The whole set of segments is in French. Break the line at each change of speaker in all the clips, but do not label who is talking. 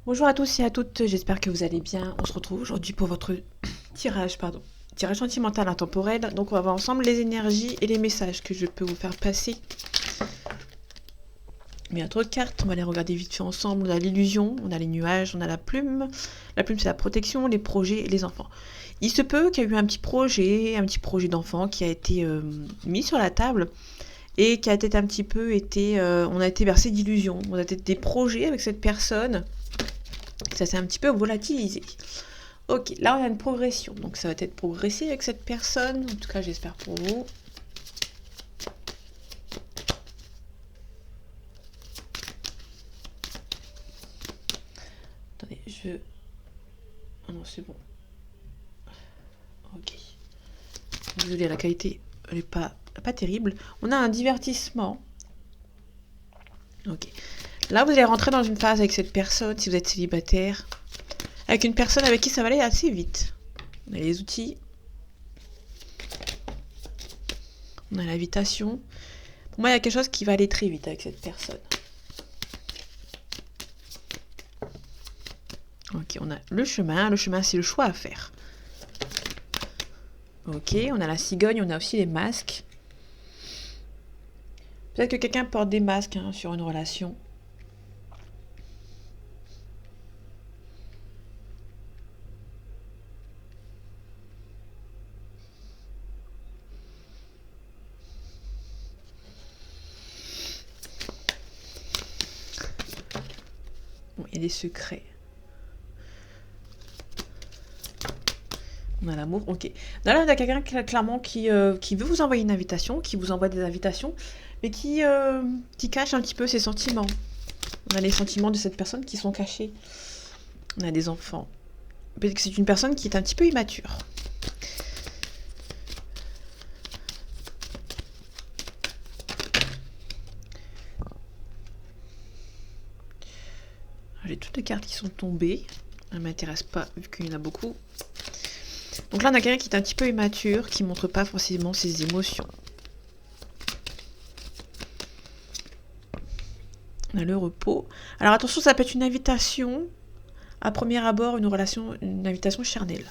Bonjour à tous et à toutes, j'espère que vous allez bien. On se retrouve aujourd'hui pour votre tirage sentimental intemporel. Donc on va voir ensemble les énergies et les messages que je peux vous faire passer. Il y a trop de cartes, on va les regarder vite fait ensemble. On a l'illusion, on a les nuages, on a la plume. La plume c'est la protection, les projets et les enfants. Il se peut qu'il y ait eu un petit projet d'enfant qui a été mis sur la table et qui a été on a été bercé d'illusions. On a été des projets avec cette personne. Ça s'est un petit peu volatilisé. Ok, là on a une progression. Donc ça va être progressé avec cette personne. En tout cas, j'espère pour vous. Attendez, oh non, c'est bon. Ok. Désolée, la qualité, elle est pas terrible. On a un divertissement. Ok. Là, vous allez rentrer dans une phase avec cette personne, si vous êtes célibataire. Avec une personne avec qui ça va aller assez vite. On a les outils. On a l'invitation. Pour moi, il y a quelque chose qui va aller très vite avec cette personne. Ok, on a le chemin. Le chemin, c'est le choix à faire. Ok, on a la cigogne, on a aussi les masques. Peut-être que quelqu'un porte des masques sur une relation. Bon, il y a des secrets. On a l'amour, ok. Là, on a quelqu'un clairement qui veut vous envoyer une invitation, qui vous envoie des invitations, mais qui cache un petit peu ses sentiments. On a les sentiments de cette personne qui sont cachés. On a des enfants. Peut-être que c'est une personne qui est un petit peu immature. J'ai toutes les cartes qui sont tombées. Elles ne m'intéressent pas vu qu'il y en a beaucoup. Donc là, on a quelqu'un qui est un petit peu immature, qui ne montre pas forcément ses émotions. On a le repos. Alors attention, ça peut être une invitation. À premier abord, une invitation charnelle.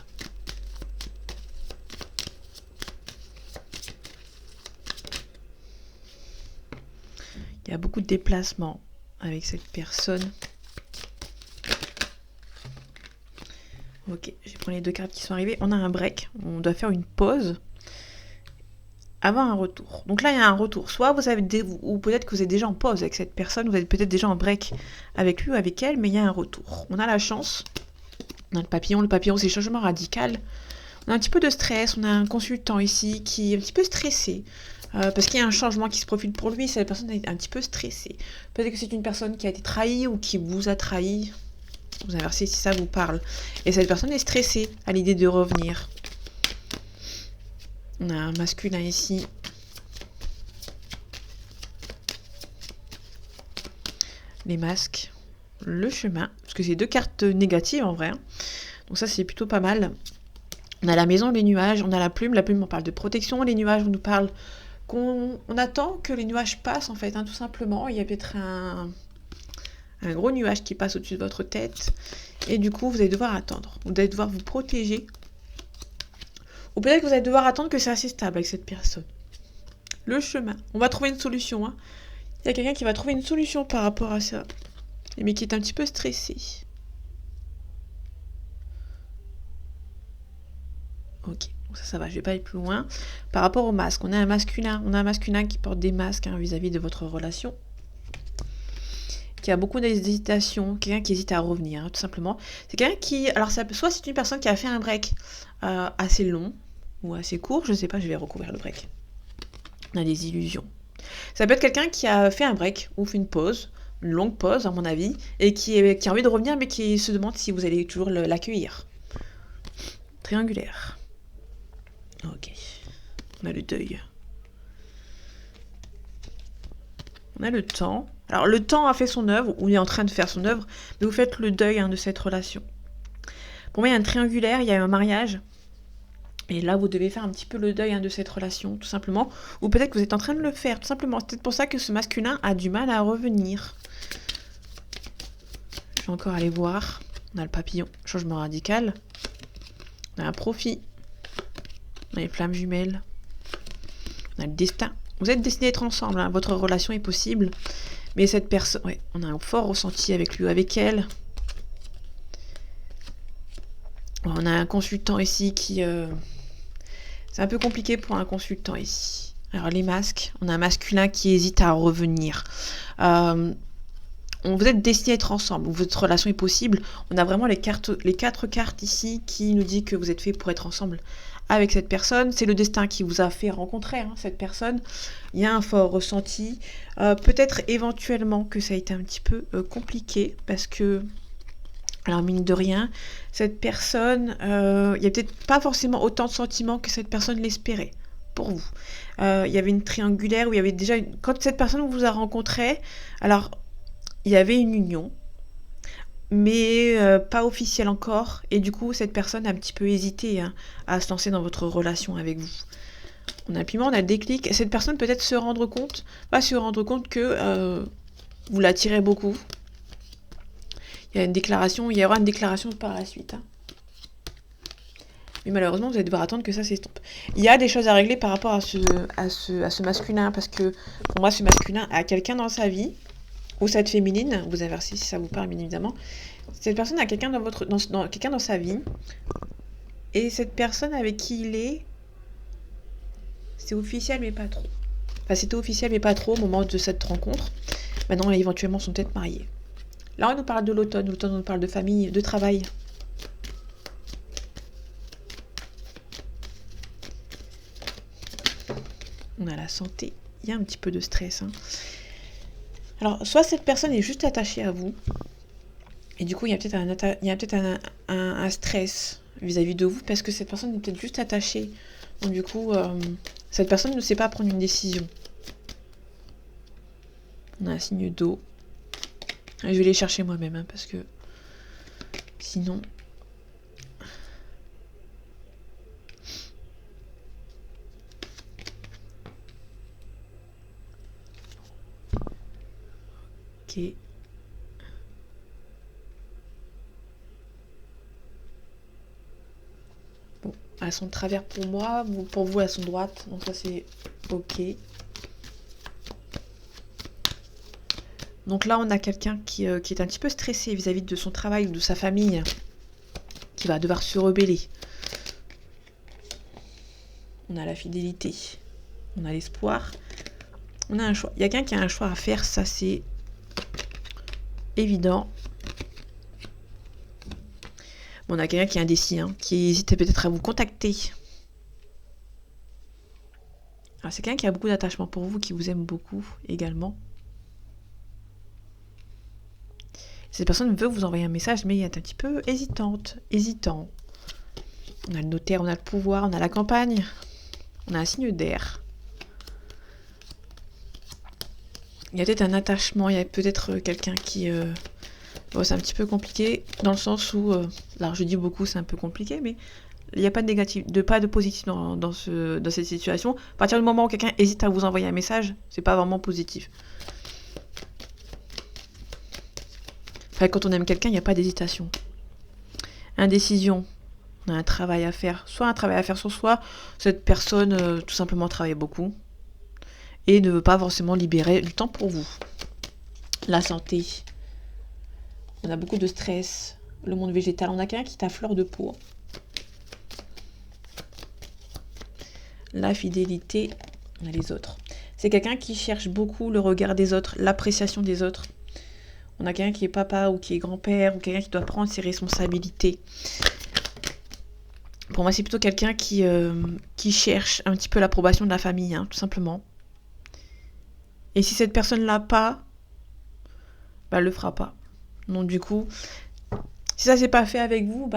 Il y a beaucoup de déplacements avec cette personne. Ok, je vais prendre les deux cartes qui sont arrivées. On a un break, on doit faire une pause avant un retour. Donc là, il y a un retour. Soit vous avez ou peut-être que vous êtes déjà en pause avec cette personne, vous êtes peut-être déjà en break avec lui ou avec elle, mais il y a un retour. On a la chance. On a le papillon c'est changement radical. On a un petit peu de stress, on a un consultant ici qui est un petit peu stressé. Parce qu'il y a un changement qui se profile pour lui, cette personne est un petit peu stressée. Peut-être que c'est une personne qui a été trahie ou qui vous a trahi. Vous inversez si ça vous parle. Et cette personne est stressée à l'idée de revenir. On a un masculin ici. Les masques. Le chemin. Parce que c'est deux cartes négatives en vrai. Donc ça c'est plutôt pas mal. On a la maison, les nuages. On a la plume. La plume on parle de protection. Les nuages on nous parle qu'on attend que les nuages passent en fait. Tout simplement. Il y a peut-être un gros nuage qui passe au-dessus de votre tête. Et du coup, vous allez devoir attendre. Vous allez devoir vous protéger. Ou peut-être que vous allez devoir attendre que c'est assez stable avec cette personne. Le chemin. On va trouver une solution. Il y a quelqu'un qui va trouver une solution par rapport à ça. Mais qui est un petit peu stressé. Ok, donc ça va, je vais pas aller plus loin. Par rapport au masque, on a un masculin qui porte des masques vis-à-vis de votre relation. Qui a beaucoup d'hésitation, quelqu'un qui hésite à revenir, tout simplement. C'est quelqu'un qui... Alors, soit c'est une personne qui a fait un break assez long ou assez court, je sais pas, je vais recouvrir le break. On a des illusions. Ça peut être quelqu'un qui a fait un break ou fait une pause, une longue pause, à mon avis, et qui a envie de revenir, mais qui se demande si vous allez toujours l'accueillir. Triangulaire. Ok. On a le deuil. On a le temps. Alors, le temps a fait son œuvre, ou il est en train de faire son œuvre, mais vous faites le deuil de cette relation. Pour moi, il y a un triangulaire, il y a un mariage. Et là, vous devez faire un petit peu le deuil de cette relation, tout simplement. Ou peut-être que vous êtes en train de le faire, tout simplement. C'est peut-être pour ça que ce masculin a du mal à revenir. vais encore aller voir. On a le papillon, changement radical. On a un profit. On a les flammes jumelles. On a le destin. Vous êtes destinés à être ensemble, hein. Votre relation est possible. Mais cette personne... Ouais, on a un fort ressenti avec lui ou avec elle. On a un consultant ici qui... C'est un peu compliqué pour un consultant ici. Alors les masques, on a un masculin qui hésite à revenir. Vous êtes destinés à être ensemble, votre relation est possible. On a vraiment les 4 cartes ici qui nous dit que vous êtes faits pour être ensemble avec cette personne. C'est le destin qui vous a fait rencontrer cette personne. Il y a un fort ressenti. Peut-être éventuellement que ça a été un petit peu compliqué parce que... Alors, mine de rien, cette personne, il n'y a peut-être pas forcément autant de sentiments que cette personne l'espérait pour vous. Il y avait une triangulaire où il y avait déjà... Quand cette personne vous a rencontré, alors, il y avait une union, mais pas officielle encore. Et du coup, cette personne a un petit peu hésité à se lancer dans votre relation avec vous. On a le piment, on a le déclic. Cette personne peut-être se rendre compte que vous l'attirez beaucoup. Il y aura une déclaration par la suite. Mais malheureusement, vous allez devoir attendre que ça s'estompe. Il y a des choses à régler par rapport à ce masculin, parce que pour moi, ce masculin a quelqu'un dans sa vie, ou cette féminine, vous inversez si ça vous parle bien évidemment. Cette personne a quelqu'un quelqu'un dans sa vie, et cette personne avec qui il est, c'est officiel mais pas trop. Enfin, c'était officiel mais pas trop au moment de cette rencontre. Maintenant, éventuellement, sont peut-être mariés. Là, on nous parle de l'automne. L'automne, on nous parle de famille, de travail. On a la santé. Il y a un petit peu de stress. Alors, soit cette personne est juste attachée à vous. Et du coup, il y a peut-être un stress vis-à-vis de vous. Parce que cette personne est peut-être juste attachée. Donc du coup, cette personne ne sait pas prendre une décision. On a un signe d'eau. Je vais les chercher moi-même, parce que sinon... Ok. Bon, elles sont de travers pour moi, pour vous elles sont droites, donc ça c'est ok. Donc là, on a quelqu'un qui est un petit peu stressé vis-à-vis de son travail ou de sa famille, qui va devoir se rebeller. On a la fidélité, on a l'espoir, on a un choix. Il y a quelqu'un qui a un choix à faire, ça c'est évident. Bon, on a quelqu'un qui est indécis, qui hésite peut-être à vous contacter. Alors c'est quelqu'un qui a beaucoup d'attachement pour vous, qui vous aime beaucoup également. Cette personne veut vous envoyer un message, mais elle est un petit peu hésitant. On a le notaire, on a le pouvoir, on a la campagne, on a un signe d'air. Il y a peut-être un attachement, il y a peut-être quelqu'un qui... Bon, c'est un petit peu compliqué, dans le sens où... alors je dis beaucoup, c'est un peu compliqué, mais il n'y a pas de négatif, pas de positif dans cette situation. À partir du moment où quelqu'un hésite à vous envoyer un message, c'est pas vraiment positif. Enfin, quand on aime quelqu'un, il n'y a pas d'hésitation. Indécision. On a un travail à faire. Soit un travail à faire sur soi, cette personne tout simplement travaille beaucoup et ne veut pas forcément libérer du temps pour vous. La santé. On a beaucoup de stress. Le monde végétal. On a quelqu'un qui est à fleur de peau. La fidélité. On a les autres. C'est quelqu'un qui cherche beaucoup le regard des autres, l'appréciation des autres. On a quelqu'un qui est papa ou qui est grand-père ou quelqu'un qui doit prendre ses responsabilités. Pour moi, c'est plutôt quelqu'un qui cherche un petit peu l'approbation de la famille, tout simplement. Et si cette personne l'a pas, elle le fera pas. Donc du coup, si ça s'est pas fait avec vous,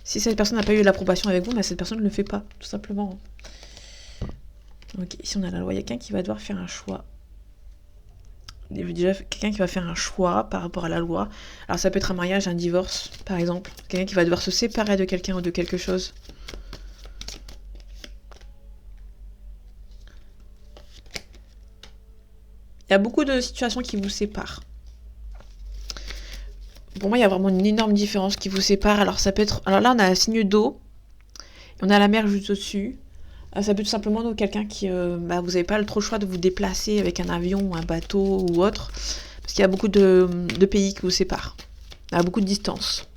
si cette personne n'a pas eu l'approbation avec vous, cette personne ne le fait pas, tout simplement. Ok, ici on a la loi. Il y a quelqu'un qui va devoir faire un choix. Déjà quelqu'un qui va faire un choix par rapport à la loi. Alors ça peut être un mariage, un divorce, par exemple. Quelqu'un qui va devoir se séparer de quelqu'un ou de quelque chose. Il y a beaucoup de situations qui vous séparent. Pour moi, il y a vraiment une énorme différence qui vous sépare. Alors, ça peut être... Alors là, on a un signe d'eau. On a la mer juste au-dessus. Ça peut tout simplement être quelqu'un qui... vous n'avez pas trop le choix de vous déplacer avec un avion, un bateau ou autre. Parce qu'il y a beaucoup de pays qui vous séparent. Il y a beaucoup de distance.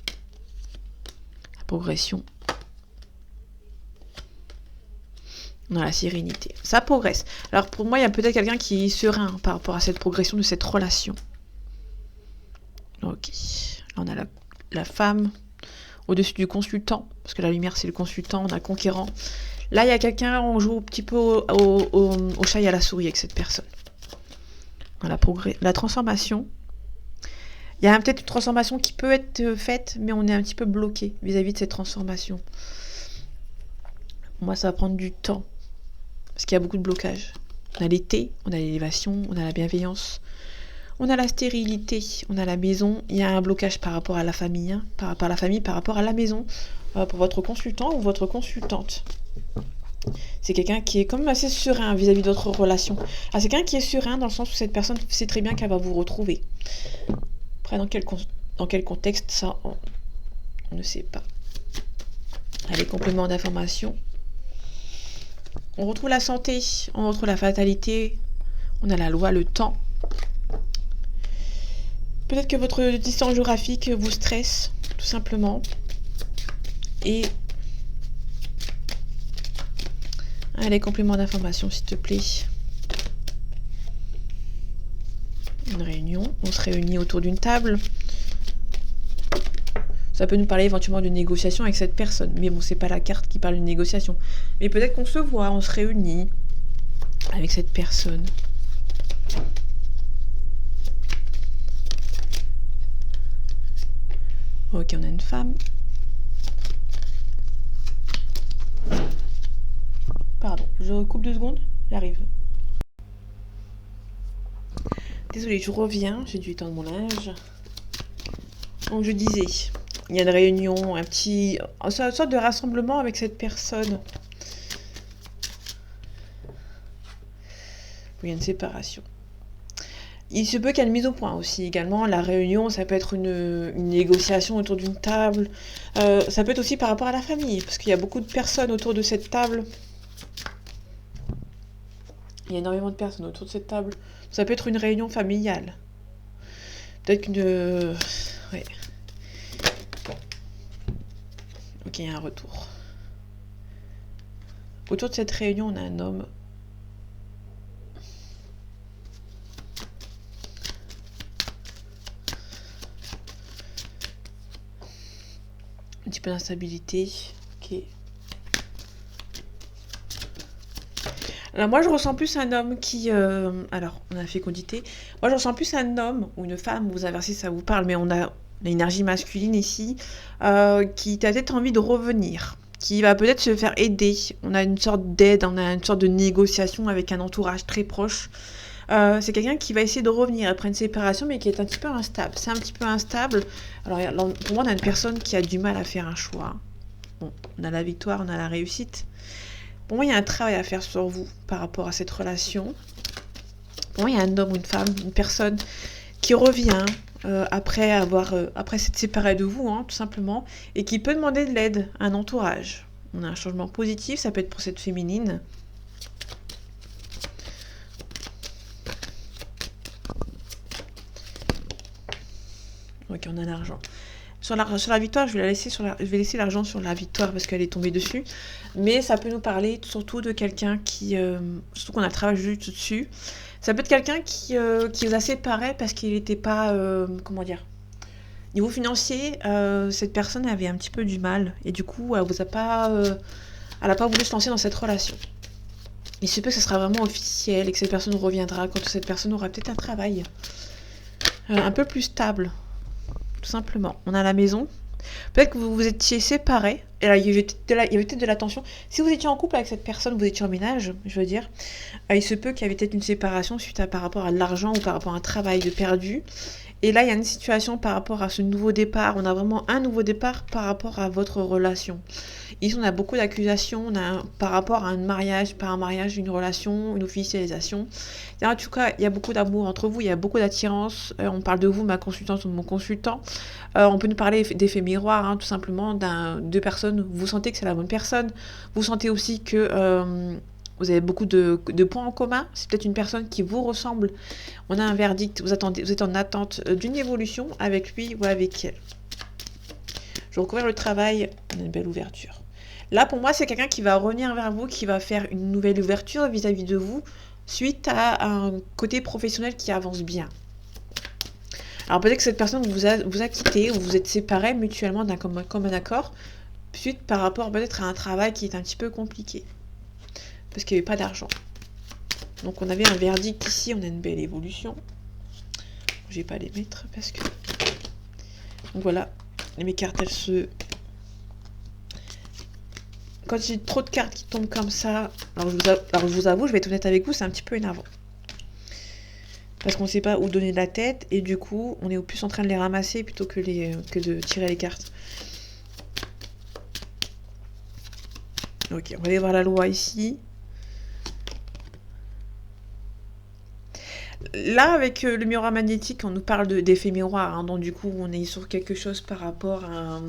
La progression. On a la sérénité. Ça progresse. Alors pour moi, il y a peut-être quelqu'un qui est serein par rapport à cette progression de cette relation. Ok. Là, on a la femme au-dessus du consultant. Parce que la lumière, c'est le consultant. On a le conquérant. Là, il y a quelqu'un, on joue un petit peu au chat et à la souris avec cette personne. On a la transformation. Il y a peut-être une transformation qui peut être faite, mais on est un petit peu bloqué vis-à-vis de cette transformation. Moi, ça va prendre du temps. Parce qu'il y a beaucoup de blocages. On a l'été, on a l'élévation, on a la bienveillance, on a la stérilité, on a la maison. Il y a un blocage par rapport à la famille, par rapport à la famille, par rapport à la maison, pour votre consultant ou votre consultante. C'est quelqu'un qui est quand même assez serein vis-à-vis d'autres relations. Ah, c'est quelqu'un qui est serein dans le sens où cette personne sait très bien qu'elle va vous retrouver. Après, dans quel contexte, ça, on ne sait pas. Allez, complément d'information. On retrouve la santé, on retrouve la fatalité, on a la loi, le temps. Peut-être que votre distance géographique vous stresse, tout simplement. Et... Allez, complément d'information, s'il te plaît. Une réunion, on se réunit autour d'une table. Ça peut nous parler éventuellement d'une négociation avec cette personne. Mais bon, c'est pas la carte qui parle d'une négociation. Mais peut-être qu'on se voit, on se réunit avec cette personne. Ok, on a une femme. Pardon, je coupe 2 secondes, j'arrive. Désolée, je reviens, j'ai dû étendre mon linge. Donc je disais, il y a une réunion, une sorte de rassemblement avec cette personne. Il y a une séparation. Il se peut qu'il y ait une mise au point aussi également. La réunion, ça peut être une négociation autour d'une table. Ça peut être aussi par rapport à la famille, parce qu'il y a beaucoup de personnes autour de cette table. Il y a énormément de personnes autour de cette table. Ça peut être une réunion familiale. Peut-être qu'une... Ouais. Ok, il y a un retour. Autour de cette réunion, on a un homme. Un petit peu d'instabilité. Ok. Alors moi je ressens plus un homme qui... alors on a la fécondité. Moi je ressens plus un homme ou une femme, vous inversez ça vous parle, mais on a l'énergie masculine ici, qui a peut-être envie de revenir, qui va peut-être se faire aider. On a une sorte d'aide, on a une sorte de négociation avec un entourage très proche. C'est quelqu'un qui va essayer de revenir après une séparation, mais qui est un petit peu instable. C'est un petit peu instable. Alors pour moi on a une personne qui a du mal à faire un choix. Bon, on a la victoire, on a la réussite. Pour moi, il y a un travail à faire sur vous par rapport à cette relation. Pour moi, il y a un homme ou une femme, une personne qui revient après s'être séparé de vous, tout simplement, et qui peut demander de l'aide à un entourage. On a un changement positif, ça peut être pour cette féminine. Ok, on a l'argent. Sur la victoire, je vais laisser l'argent sur la victoire parce qu'elle est tombée dessus. Mais ça peut nous parler surtout de quelqu'un qui... surtout qu'on a le travail juste dessus. Ça peut être quelqu'un qui vous a séparé parce qu'il n'était pas... comment dire ? Niveau financier, cette personne avait un petit peu du mal. Et du coup, elle n'a pas voulu se lancer dans cette relation. Il se peut que ce sera vraiment officiel et que cette personne reviendra quand cette personne aura peut-être un travail un peu plus stable. Tout simplement. On a la maison. Peut-être que vous vous étiez séparés Et là, il y avait peut-être de la tension. Si vous étiez en couple avec cette personne, vous étiez en ménage, je veux dire, il se peut qu'il y avait peut-être une séparation suite à par rapport à de l'argent ou par rapport à un travail de perdu. Et là, il y a une situation par rapport à ce nouveau départ. On a vraiment un nouveau départ par rapport à votre relation. Ici, on a beaucoup d'accusations par rapport à un mariage, par un mariage, une relation, une officialisation. Et en tout cas, il y a beaucoup d'amour entre vous, il y a beaucoup d'attirance. On parle de vous, ma consultante ou mon consultant. On peut nous parler d'effets miroirs, hein, tout simplement, deux personnes. Vous sentez que c'est la bonne personne. Vous sentez aussi que vous avez beaucoup de points en commun. C'est peut-être une personne qui vous ressemble. On a un verdict. Vous êtes en attente d'une évolution avec lui ou avec elle. Je recouvre le travail. On a une belle ouverture. Là, pour moi, c'est quelqu'un qui va revenir vers vous, qui va faire une nouvelle ouverture vis-à-vis de vous, suite à un côté professionnel qui avance bien. Alors peut-être que cette personne vous a quitté ou vous êtes séparés mutuellement d'un commun accord, suite par rapport peut-être à un travail qui est un petit peu compliqué, parce qu'il n'y avait pas d'argent. Donc on avait un verdict ici, on a une belle évolution. Je vais pas les mettre parce que... Donc voilà, mes cartes, elles se... Quand j'ai trop de cartes qui tombent comme ça, alors je vous avoue, je vais être honnête avec vous, c'est un petit peu énervant. Parce qu'on ne sait pas où donner de la tête, et du coup, on est au plus en train de les ramasser plutôt que de tirer les cartes. Ok, on va aller voir la loi ici. Là, avec le miroir magnétique, on nous parle d'effet miroir, hein, donc du coup, on est sur quelque chose par rapport à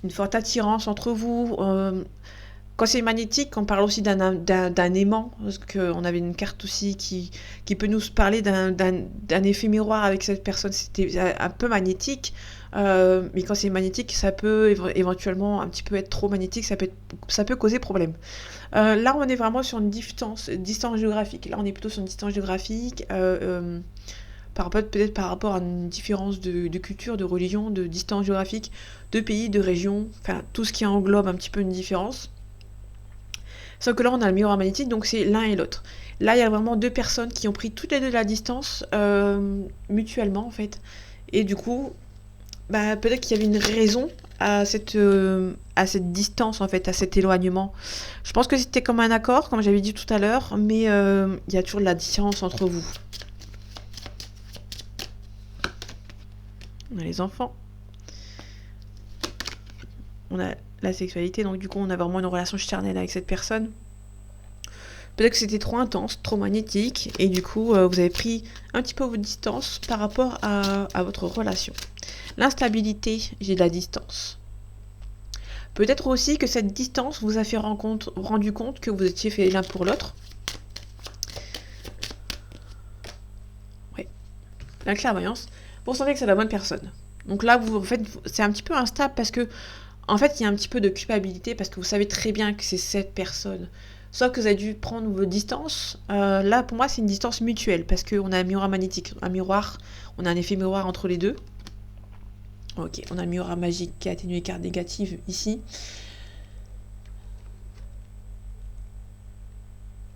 une forte attirance entre vous. Quand c'est magnétique, on parle aussi d'un aimant, parce qu'on avait une carte aussi qui peut nous parler d'un effet miroir avec cette personne. C'était un peu magnétique, mais quand c'est magnétique, ça peut éventuellement un petit peu être trop magnétique, ça peut causer problème. Là, on est vraiment sur une distance géographique. Là, on est plutôt sur une distance géographique, peut-être par rapport à une différence de culture, de religion, de distance géographique, de pays, de région, enfin tout ce qui englobe un petit peu une différence. Sauf que là, on a le miroir magnétique, donc c'est l'un et l'autre. Là, il y a vraiment deux personnes qui ont pris toutes les deux de la distance, mutuellement, en fait. Et du coup, peut-être qu'il y avait une raison à cette distance, en fait, à cet éloignement. Je pense que c'était comme un accord, comme j'avais dit tout à l'heure, mais il y a toujours de la différence entre vous. On a les enfants. On a la sexualité, donc du coup on a vraiment une relation charnelle avec cette personne. Peut-être que c'était trop intense, trop magnétique, et du coup vous avez pris un petit peu vos distances par rapport à votre relation. L'instabilité, j'ai de la distance. Peut-être aussi que cette distance vous a fait rendu compte que vous étiez fait l'un pour l'autre. Ouais. La clairvoyance. Vous sentez que c'est la bonne personne. Donc là, en fait, c'est un petit peu instable parce que en fait, il y a un petit peu de culpabilité parce que vous savez très bien que c'est cette personne. Sauf que vous avez dû prendre vos distances. Là, pour moi, c'est une distance mutuelle parce qu'on a un miroir magnétique, on a un effet miroir entre les deux. Ok, on a un miroir magique qui a atténué les cartes négatives ici.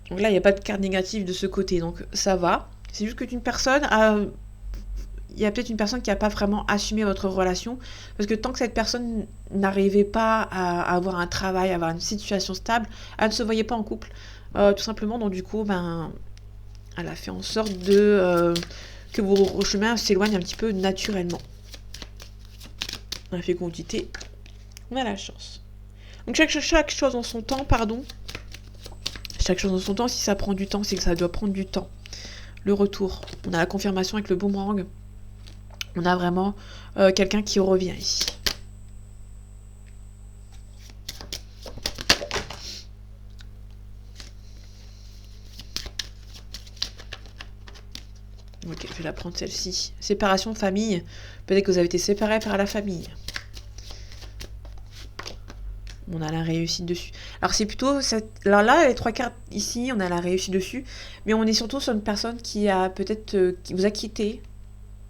Donc là, il n'y a pas de carte négative de ce côté, donc ça va. C'est juste que une personne il y a peut-être une personne qui n'a pas vraiment assumé votre relation, parce que tant que cette personne n'arrivait pas à avoir un travail, à avoir une situation stable, elle ne se voyait pas en couple, tout simplement. Donc du coup, elle a fait en sorte que vos chemins s'éloignent un petit peu naturellement. On a fait quantité, on a la chance. Donc chaque chose en son temps, Chaque chose en son temps, si ça prend du temps, c'est que ça doit prendre du temps. Le retour, on a la confirmation avec le boomerang. On a vraiment quelqu'un qui revient ici. Ok, je vais la prendre celle-ci. Séparation famille. Peut-être que vous avez été séparés par la famille. On a la réussite dessus. Alors c'est plutôt... Alors là, les trois cartes ici, on a la réussite dessus. Mais on est surtout sur une personne qui a peut-être... qui vous a quitté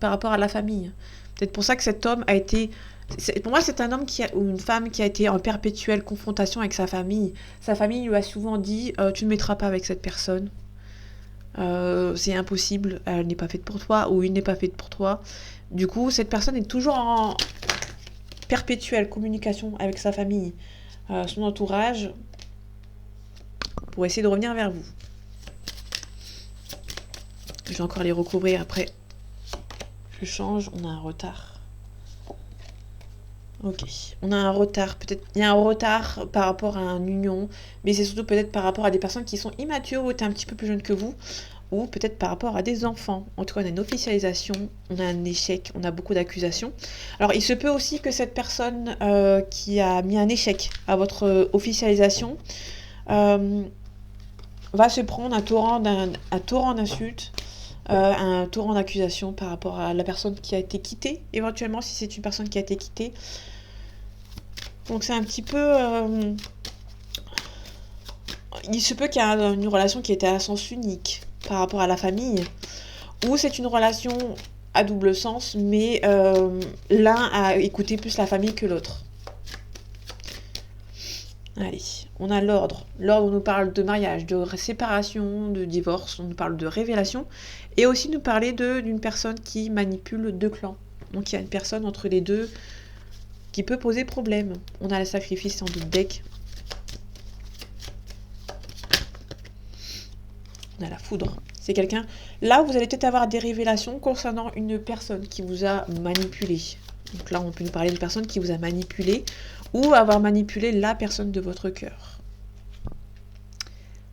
par rapport à la famille. Peut-être pour ça que cet homme a été... Pour moi, c'est un homme ou une femme qui a été en perpétuelle confrontation avec sa famille. Sa famille lui a souvent dit tu ne mettras pas avec cette personne. C'est impossible, elle n'est pas faite pour toi, ou il n'est pas fait pour toi. Du coup, cette personne est toujours en perpétuelle communication avec sa famille. son entourage pour essayer de revenir vers vous. Je vais encore les recouvrir après. Je change, on a un retard. Ok, on a un retard, peut-être, il y a un retard par rapport à une union, mais c'est surtout peut-être par rapport à des personnes qui sont immatures ou étaient un petit peu plus jeunes que vous, ou peut-être par rapport à des enfants. En tout cas, on a une officialisation, on a un échec, on a beaucoup d'accusations. Alors, il se peut aussi que cette personne qui a mis un échec à votre officialisation va se prendre un torrent d'insultes, un torrent d'accusations par rapport à la personne qui a été quittée, éventuellement si c'est une personne qui a été quittée. Donc c'est un petit peu... il se peut qu'il y ait une relation qui était à sens unique par rapport à la famille, ou c'est une relation à double sens, mais l'un a écouté plus la famille que l'autre. Allez, on a l'ordre. L'ordre nous parle de mariage, de séparation, de divorce, on nous parle de révélation, et aussi nous parler d'une personne qui manipule deux clans. Donc il y a une personne entre les deux qui peut poser problème. On a le sacrifice en deck. On a la foudre. C'est quelqu'un... Là, vous allez peut-être avoir des révélations concernant une personne qui vous a manipulé. Donc là, on peut nous parler d'une personne qui vous a manipulé ou avoir manipulé la personne de votre cœur.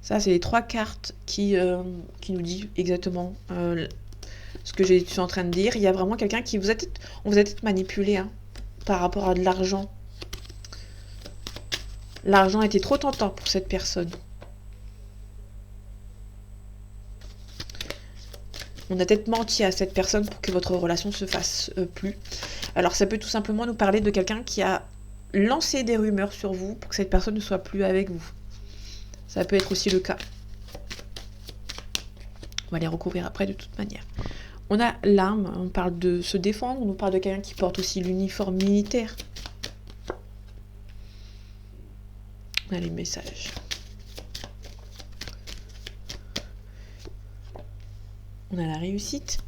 Ça, c'est les 3 cartes qui nous disent exactement ce que je suis en train de dire. Il y a vraiment quelqu'un qui vous a peut-être... On vous a peut-être manipulé par rapport à de l'argent. L'argent était trop tentant pour cette personne. On a peut-être menti à cette personne pour que votre relation se fasse plus. Alors ça peut tout simplement nous parler de quelqu'un qui a lancé des rumeurs sur vous pour que cette personne ne soit plus avec vous. Ça peut être aussi le cas. On va les recouvrir après de toute manière. On a l'arme, on parle de se défendre, on nous parle de quelqu'un qui porte aussi l'uniforme militaire. On a les messages. On a la réussite.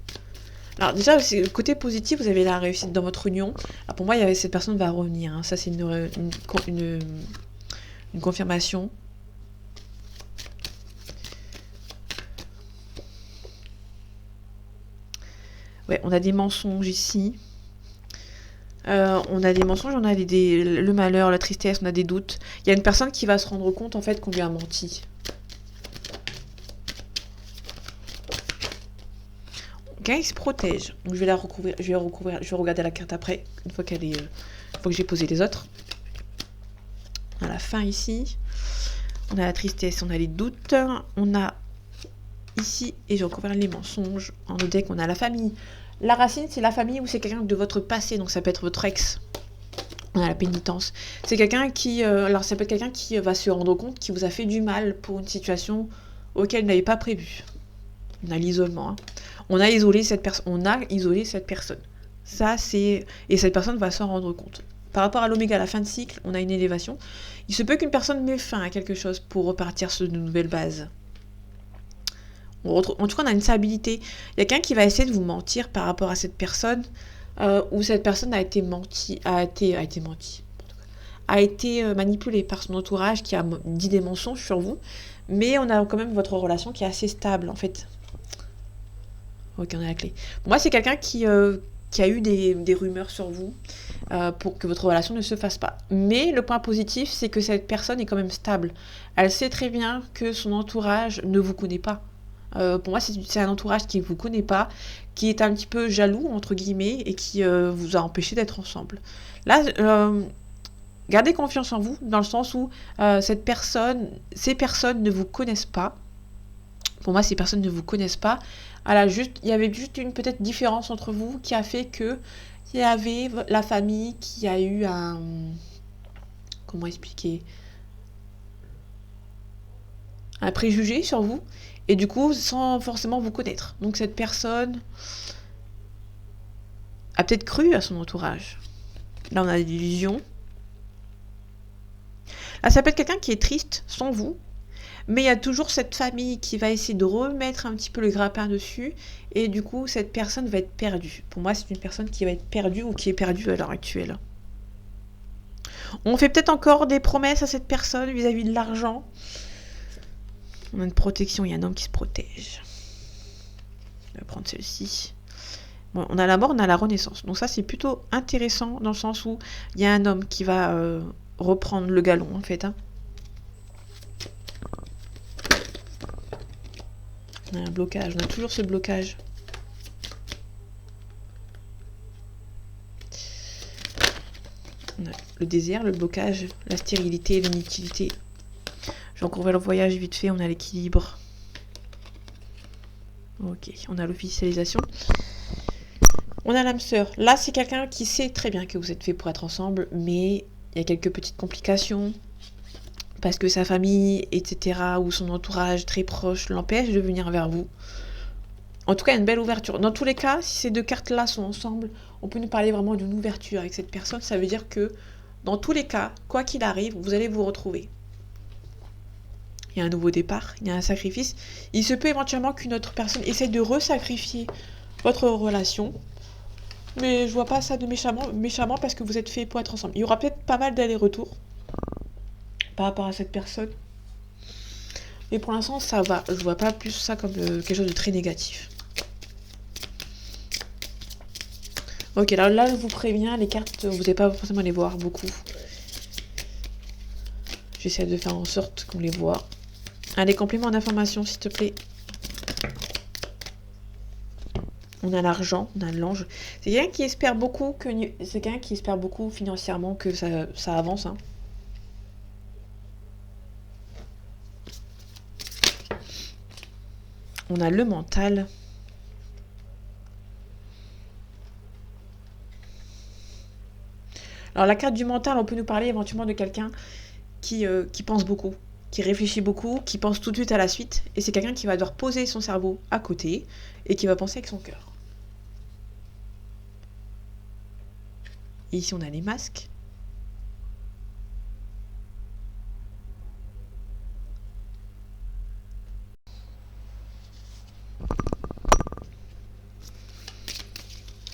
Alors déjà, c'est le côté positif, vous avez la réussite dans votre union. Alors pour moi, cette personne va revenir. Hein. Ça, c'est une confirmation. Ouais, on a des mensonges ici. On a des mensonges, on a le malheur, la tristesse, on a des doutes. Il y a une personne qui va se rendre compte en fait qu'on lui a menti. Quelqu'un qui se protège. Donc je vais la recouvrir, je vais regarder la carte après, une fois qu'elle est, une fois que j'ai posé les autres. On a la fin ici. On a la tristesse, on a les doutes. On a ici, et j'ai recouvert les mensonges. En deck, on a la famille. La racine, c'est la famille ou c'est quelqu'un de votre passé, donc ça peut être votre ex. On a la pénitence. C'est quelqu'un qui... alors ça peut être quelqu'un qui va se rendre compte qu'il vous a fait du mal pour une situation auquel il n'avait pas prévu. On a l'isolement. Hein. On a isolé cette personne. Ça, c'est... Et cette personne va s'en rendre compte. Par rapport à l'oméga, à la fin de cycle, on a une élévation. Il se peut qu'une personne met fin à quelque chose pour repartir sur de nouvelles bases. En tout cas, on a une stabilité. Il y a quelqu'un qui va essayer de vous mentir par rapport à cette personne, où cette personne a été manipulée par son entourage qui a dit des mensonges sur vous. Mais on a quand même votre relation qui est assez stable, en fait. Ok, on a la clé. Pour moi, c'est quelqu'un qui a eu des rumeurs sur vous pour que votre relation ne se fasse pas. Mais le point positif, c'est que cette personne est quand même stable. Elle sait très bien que son entourage ne vous connaît pas. Pour moi, c'est un entourage qui ne vous connaît pas, qui est un petit peu jaloux, entre guillemets, et qui vous a empêché d'être ensemble. Là, gardez confiance en vous, dans le sens où ces personnes ne vous connaissent pas. Pour moi, ces personnes ne vous connaissent pas. Il y avait juste une peut-être différence entre vous qui a fait que il y avait la famille qui a eu un... Comment expliquer ? Un préjugé sur vous. Et du coup, sans forcément vous connaître. Donc cette personne a peut-être cru à son entourage. Là, on a l'illusion. Là, ça peut être quelqu'un qui est triste sans vous. Mais il y a toujours cette famille qui va essayer de remettre un petit peu le grappin dessus. Et du coup, cette personne va être perdue. Pour moi, c'est une personne qui va être perdue ou qui est perdue à l'heure actuelle. On fait peut-être encore des promesses à cette personne vis-à-vis de l'argent. On a une protection, il y a un homme qui se protège. On va prendre celle-ci. Bon, on a la mort, on a la renaissance. Donc ça, c'est plutôt intéressant dans le sens où il y a un homme qui va reprendre le galon, en fait. Hein. On a un blocage, on a toujours ce blocage. On a le désert, le blocage, la stérilité, l'inutilité. Je vais encore vers le voyage vite fait, on a l'équilibre. Ok, on a l'officialisation. On a l'âme sœur. Là, c'est quelqu'un qui sait très bien que vous êtes fait pour être ensemble, mais il y a quelques petites complications. Parce que sa famille, etc., ou son entourage très proche l'empêche de venir vers vous. En tout cas, il y a une belle ouverture. Dans tous les cas, si ces deux cartes-là sont ensemble, on peut nous parler vraiment d'une ouverture avec cette personne. Ça veut dire que, dans tous les cas, quoi qu'il arrive, vous allez vous retrouver. Il y a un nouveau départ, il y a un sacrifice. Il se peut éventuellement qu'une autre personne essaie de resacrifier votre relation. Mais je vois pas ça de méchamment parce que vous êtes fait pour être ensemble. Il y aura peut-être pas mal d'allers-retours par rapport à cette personne. Mais pour l'instant, ça va. Je vois pas plus ça comme quelque chose de très négatif. Ok, là, je vous préviens, les cartes, vous n'allez pas forcément les voir beaucoup. J'essaie de faire en sorte qu'on les voit. Allez, complément d'information, s'il te plaît. On a l'argent, on a l'ange. C'est quelqu'un qui espère beaucoup financièrement que ça avance. Hein. On a le mental. Alors la carte du mental, on peut nous parler éventuellement de quelqu'un qui pense beaucoup, qui réfléchit beaucoup, qui pense tout de suite à la suite. Et c'est quelqu'un qui va devoir poser son cerveau à côté et qui va penser avec son cœur. Et ici, on a les masques.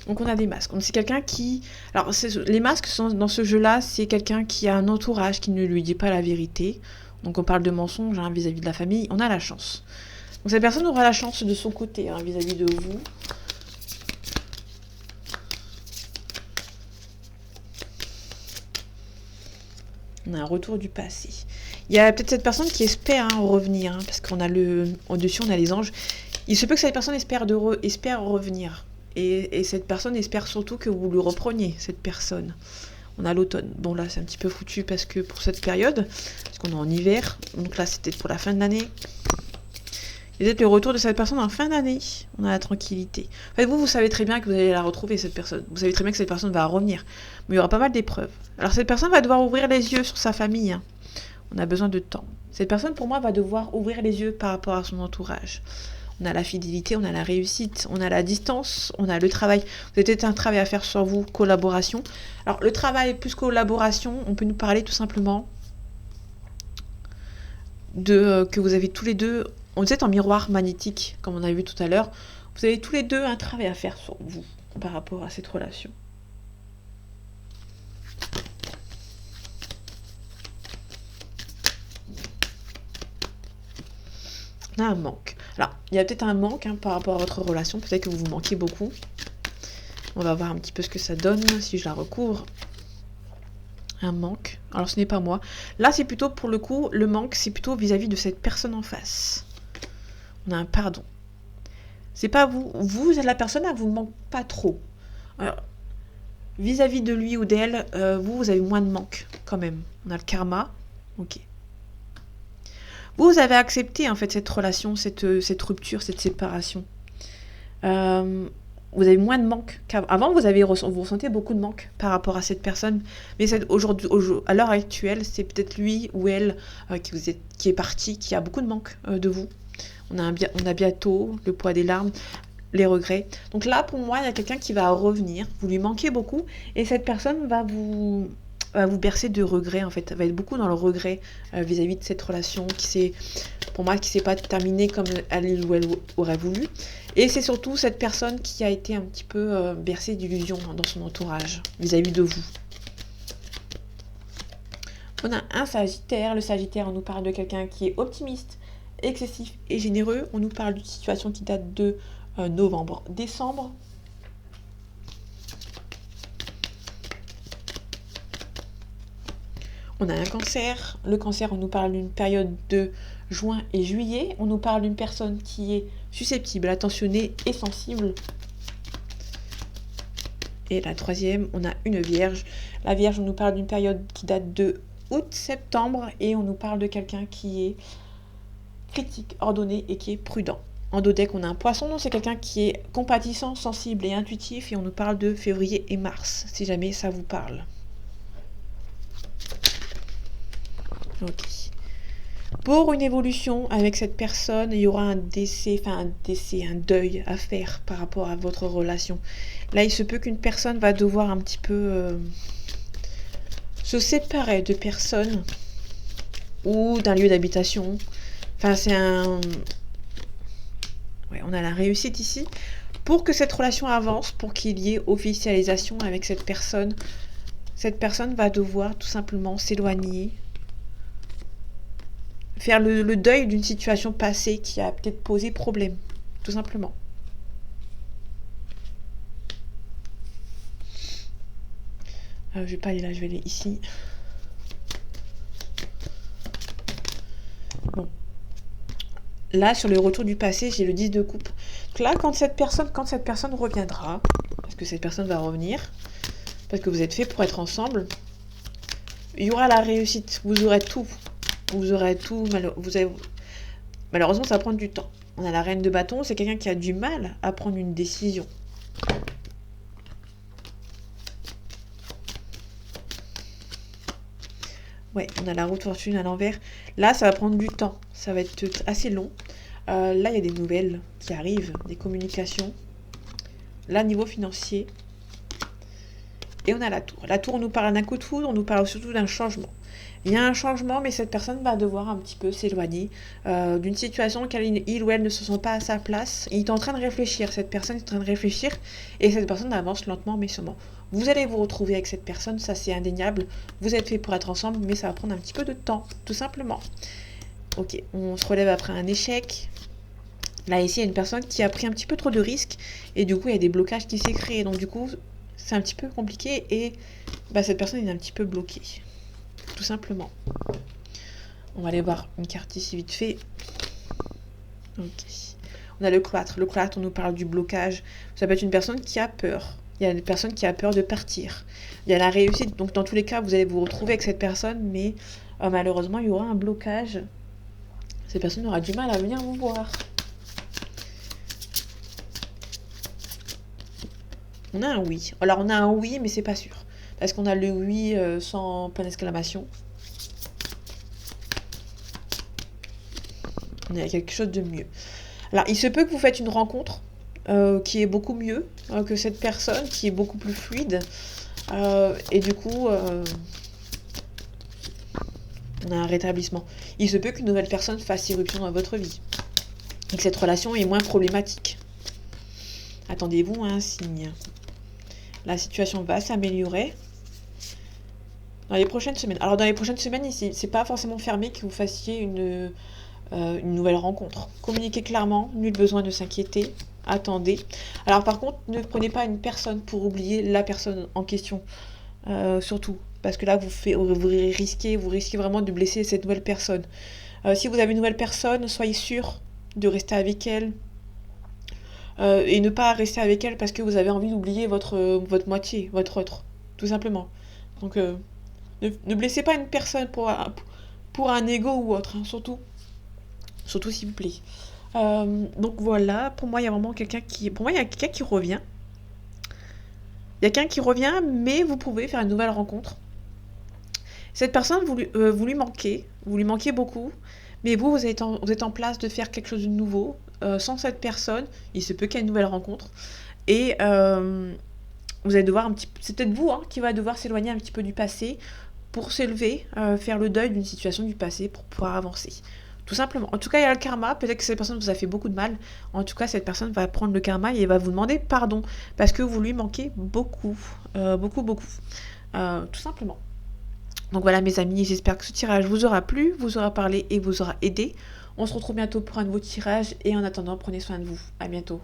Donc on a des masques. C'est quelqu'un qui... Alors les masques dans ce jeu-là, c'est quelqu'un qui a un entourage qui ne lui dit pas la vérité. Donc on parle de mensonges hein, vis-à-vis de la famille. On a la chance. Donc cette personne aura la chance de son côté hein, vis-à-vis de vous. On a un retour du passé. Il y a peut-être cette personne qui espère hein, revenir. Hein, parce qu'on a au-dessus, on a les anges. Il se peut que cette personne espère revenir. Et cette personne espère surtout que vous le repreniez, cette personne. On a l'automne. Bon là, c'est un petit peu foutu parce que pour cette période, parce qu'on est en hiver. Donc là, c'était pour la fin de l'année. Et peut-être le retour de cette personne en fin d'année. On a la tranquillité. En fait, vous savez très bien que vous allez la retrouver, cette personne. Vous savez très bien que cette personne va revenir. Mais il y aura pas mal d'épreuves. Alors cette personne va devoir ouvrir les yeux sur sa famille. Hein. On a besoin de temps. Cette personne, pour moi, va devoir ouvrir les yeux par rapport à son entourage. On a la fidélité, on a la réussite, on a la distance, on a le travail. Vous avez peut-être un travail à faire sur vous, collaboration. Alors, le travail plus collaboration, on peut nous parler tout simplement de que vous avez tous les deux, on est en miroir magnétique, comme on a vu tout à l'heure. Vous avez tous les deux un travail à faire sur vous par rapport à cette relation. On a un manque. Alors, il y a peut-être un manque hein, par rapport à votre relation. Peut-être que vous vous manquez beaucoup. On va voir un petit peu ce que ça donne si je la recouvre. Un manque. Alors, ce n'est pas moi. Là, c'est plutôt, pour le coup, le manque, c'est plutôt vis-à-vis de cette personne en face. On a un pardon. C'est pas vous. Vous, la personne, elle vous manque pas trop. Alors, vis-à-vis de lui ou d'elle, vous avez moins de manque, quand même. On a le karma. Ok. Vous avez accepté en fait cette relation, cette rupture, cette séparation. Vous avez moins de manque qu'avant. Vous ressentez beaucoup de manque par rapport à cette personne. Mais aujourd'hui, à l'heure actuelle, c'est peut-être lui ou elle qui est parti, qui a beaucoup de manque de vous. On a bientôt le poids des larmes, les regrets. Donc là, pour moi, il y a quelqu'un qui va revenir. Vous lui manquez beaucoup. Et cette personne va vous bercer de regrets en fait, va être beaucoup dans le regret vis-à-vis de cette relation pour moi, qui s'est pas terminée comme elle ou elle aurait voulu. Et c'est surtout cette personne qui a été un petit peu bercée d'illusions dans son entourage vis-à-vis de vous. On a un Sagittaire. Le Sagittaire, on nous parle de quelqu'un qui est optimiste, excessif et généreux. On nous parle d'une situation qui date de novembre, décembre. On a un Cancer. Le Cancer, on nous parle d'une période de juin et juillet. On nous parle d'une personne qui est susceptible, attentionnée et sensible. Et la troisième, on a une Vierge. La Vierge, on nous parle d'une période qui date de août-septembre et on nous parle de quelqu'un qui est critique, ordonné et qui est prudent. En dodeck, on a un Poisson, donc c'est quelqu'un qui est compatissant, sensible et intuitif et on nous parle de février et mars, si jamais ça vous parle. Ok. Pour une évolution avec cette personne, il y aura un deuil à faire par rapport à votre relation. Là, il se peut qu'une personne va devoir un petit peu se séparer de personnes ou d'un lieu d'habitation. Enfin, c'est un... Ouais, on a la réussite ici. Pour que cette relation avance, pour qu'il y ait officialisation avec cette personne va devoir tout simplement s'éloigner, faire le deuil d'une situation passée qui a peut-être posé problème, tout simplement. Je vais pas aller là, je vais aller ici. Bon. Là, sur le retour du passé, j'ai le 10 de coupe. Donc là, quand cette personne reviendra, parce que cette personne va revenir, parce que vous êtes fait pour être ensemble, il y aura la réussite. Vous aurez tout. Malheureusement, ça va prendre du temps. On a la reine de bâton, c'est quelqu'un qui a du mal à prendre une décision. Ouais, on a la roue de fortune à l'envers. Là, ça va prendre du temps. Ça va être assez long. Là, il y a des nouvelles qui arrivent, des communications. Là, niveau financier. Et on a la tour. La tour, on nous parle d'un coup de foudre, on nous parle surtout d'un changement. Il y a un changement, mais cette personne va devoir un petit peu s'éloigner d'une situation où il ou elle ne se sent pas à sa place. Il est en train de réfléchir, cette personne est en train de réfléchir, et cette personne avance lentement mais sûrement. Vous allez vous retrouver avec cette personne, ça c'est indéniable. Vous êtes fait pour être ensemble, mais ça va prendre un petit peu de temps, tout simplement. Ok, on se relève après un échec. Là, ici, il y a une personne qui a pris un petit peu trop de risques, et du coup, il y a des blocages qui s'est créés. Donc, du coup, c'est un petit peu compliqué, et cette personne est un petit peu bloquée. Tout simplement. On va aller voir une carte ici vite fait. Ok. On a le cloître. Le cloître, on nous parle du blocage. Ça peut être une personne qui a peur. Il y a une personne qui a peur de partir. Il y a la réussite. Donc, dans tous les cas, vous allez vous retrouver avec cette personne, mais malheureusement, il y aura un blocage. Cette personne aura du mal à venir vous voir. On a un oui. Alors, on a un oui, mais c'est pas sûr. Parce qu'on a le oui sans point d'exclamation. On a quelque chose de mieux. Alors, il se peut que vous faites une rencontre qui est beaucoup mieux que cette personne, qui est beaucoup plus fluide. Et du coup, on a un rétablissement. Il se peut qu'une nouvelle personne fasse irruption dans votre vie. Et que cette relation est moins problématique. Attendez-vous à un signe. La situation va s'améliorer dans les prochaines semaines. Alors, dans les prochaines semaines, ici, c'est pas forcément fermé que vous fassiez une nouvelle rencontre. Communiquez clairement, nul besoin de s'inquiéter, attendez. Alors par contre, ne prenez pas une personne pour oublier la personne en question, surtout, parce que là vous risquez vraiment de blesser cette nouvelle personne. Si vous avez une nouvelle personne, soyez sûr de rester avec elle, et ne pas rester avec elle parce que vous avez envie d'oublier votre moitié, votre autre, tout simplement. Donc ne blessez pas une personne pour un ego ou autre, hein, surtout s'il vous plaît. Donc voilà, pour moi il y a vraiment quelqu'un qui revient. Il y a quelqu'un qui revient, mais vous pouvez faire une nouvelle rencontre. Cette personne, vous lui manquez beaucoup, mais vous êtes en place de faire quelque chose de nouveau. Sans cette personne, il se peut qu'il y ait une nouvelle rencontre. Et vous allez devoir c'est peut-être vous qui va devoir s'éloigner un petit peu du passé pour s'élever, faire le deuil d'une situation du passé pour pouvoir avancer. Tout simplement. En tout cas, il y a le karma. Peut-être que cette personne vous a fait beaucoup de mal. En tout cas, cette personne va prendre le karma et va vous demander pardon. Parce que vous lui manquez beaucoup. Beaucoup. Tout simplement. Donc voilà mes amis, j'espère que ce tirage vous aura plu, vous aura parlé et vous aura aidé. On se retrouve bientôt pour un nouveau tirage et en attendant, prenez soin de vous. À bientôt.